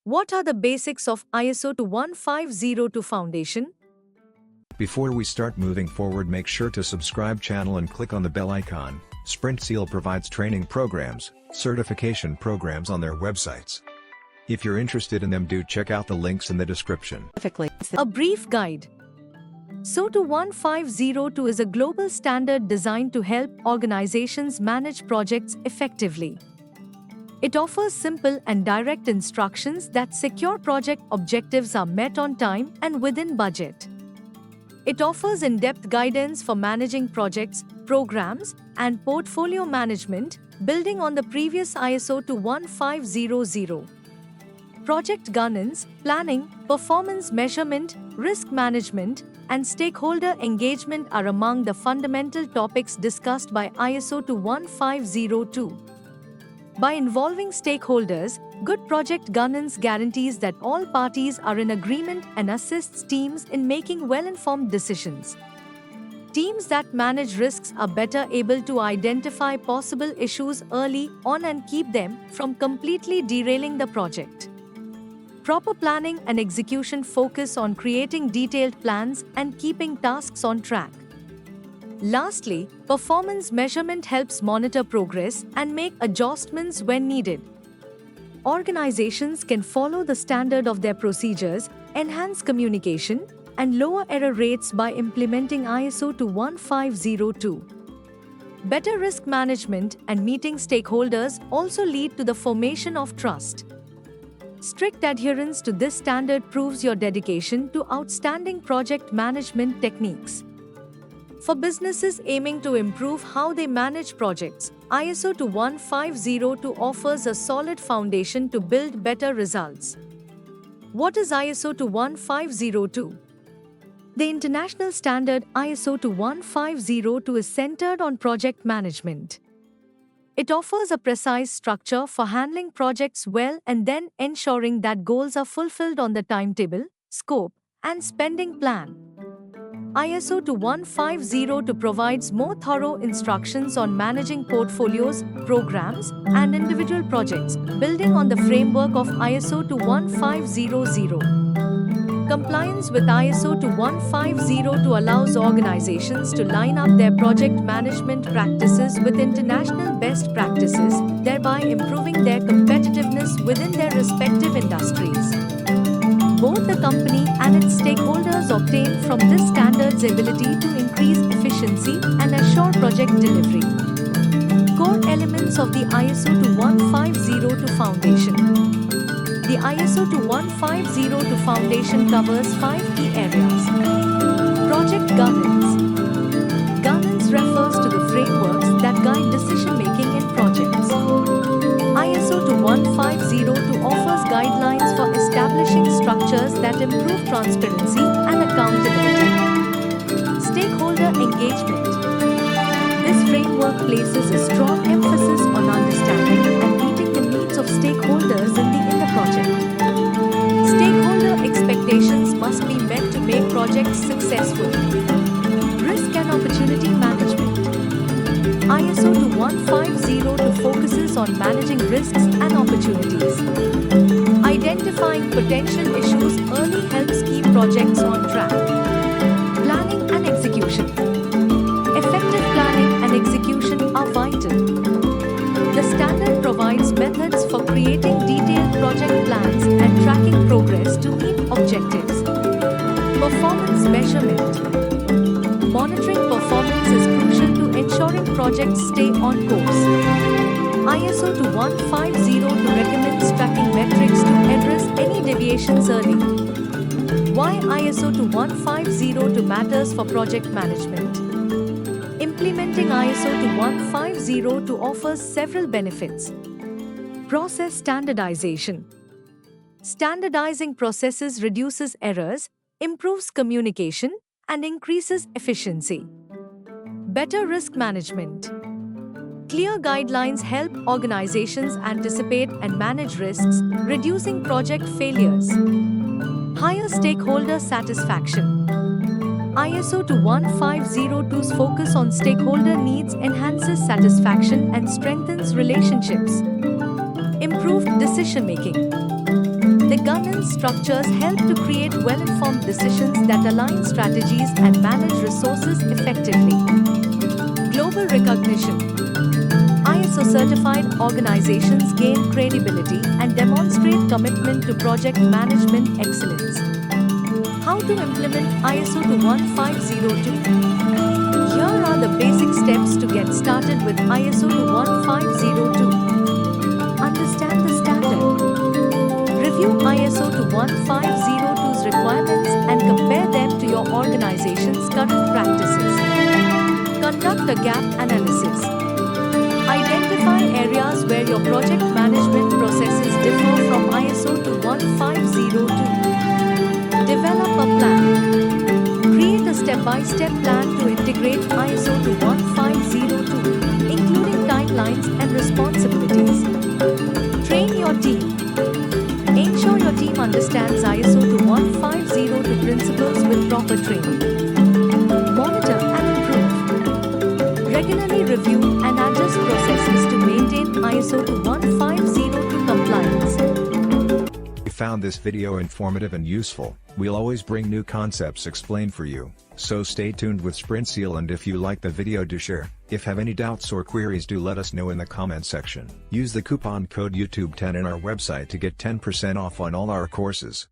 What are the basics of ISO 21502 Foundation? Before we start moving forward, make sure to subscribe channel and click on the bell icon. SprintSeal provides training programs, certification programs on their websites. If you're interested in them, do check out the links in the description. A brief guide. ISO 21502 is a global standard designed to help organizations manage projects effectively. It offers simple and direct instructions that secure project objectives are met on time and within budget. It offers in-depth guidance for managing projects, programs, and portfolio management, building on the previous ISO 21500. Project governance, planning, performance measurement, risk management, and stakeholder engagement are among the fundamental topics discussed by ISO 21502. By involving stakeholders, good project governance guarantees that all parties are in agreement and assists teams in making well-informed decisions. Teams that manage risks are better able to identify possible issues early on and keep them from completely derailing the project. Proper planning and execution focus on creating detailed plans and keeping tasks on track. Lastly, performance measurement helps monitor progress and make adjustments when needed. Organizations can follow the standard of their procedures, enhance communication, and lower error rates by implementing ISO 21502. Better risk management and meeting stakeholders also lead to the formation of trust. Strict adherence to this standard proves your dedication to outstanding project management techniques. For businesses aiming to improve how they manage projects, ISO 21502 offers a solid foundation to build better results. What is ISO 21502? The international standard ISO 21502 is centered on project management. It offers a precise structure for handling projects well and then ensuring that goals are fulfilled on the timetable, scope, and spending plan. ISO 21502 provides more thorough instructions on managing portfolios, programs, and individual projects, building on the framework of ISO 21500. Compliance with ISO 21502 allows organizations to line up their project management practices with international best practices, thereby improving their competitiveness within their respective industries. Both the company and its stakeholders obtain from this standard's ability to increase efficiency and assure project delivery. Core elements of the ISO 21502 Foundation. The ISO 21502 Foundation covers 5 key areas. Project governance. Governance refers to the frameworks that guide decision-making in projects. ISO 21502 offers guidelines for establishing structures that improve transparency and accountability. Stakeholder engagement. This framework places a strong emphasis on understanding and meeting the needs of stakeholders in the project. Stakeholder expectations must be met to make projects successful. Risk and opportunity management. ISO 21502 focuses on managing risks and opportunities. Identifying potential issues early helps keep projects on track. Planning and execution. Effective planning and execution are vital. The standard provides methods for creating detailed project plans and tracking progress to meet objectives. Performance measurement. Monitoring performance is crucial to ensuring projects stay on course. ISO 21502 recommends tracking metrics to address any deviations early. Why ISO 21502 matters for project management? Implementing ISO 21502 offers several benefits. Process standardization. Standardizing processes reduces errors, improves communication, and increases efficiency. Better risk management. Clear guidelines help organizations anticipate and manage risks, reducing project failures. Higher stakeholder satisfaction. ISO 21502's focus on stakeholder needs enhances satisfaction and strengthens relationships. Improved decision-making. The Governance structures help to create well-informed decisions that align strategies and manage resources effectively. Global recognition. ISO-certified organizations gain credibility and demonstrate commitment to project management excellence. How to implement ISO 21502? Here are the basic steps to get started with ISO 21502. Understand the standard. Review ISO 21502's requirements and compare them to your organization's current practices. Conduct a gap analysis. Identify areas where your project management processes differ from ISO 21502. Develop a plan. Create a step-by-step plan to integrate ISO 21502, including timelines and responsibilities. Train your team. Ensure your team understands ISO 21502 principles with proper training. Monitor and improve. Regularly review and adjust processes to maintain ISO 21502 compliance. If you found this video informative and useful, we'll always bring new concepts explained for you, so stay tuned with SprintSeal, and if you like the video, do share. If have any doubts or queries, do let us know in the comment section. Use the coupon code YouTube10 in our website to get 10% off on all our courses.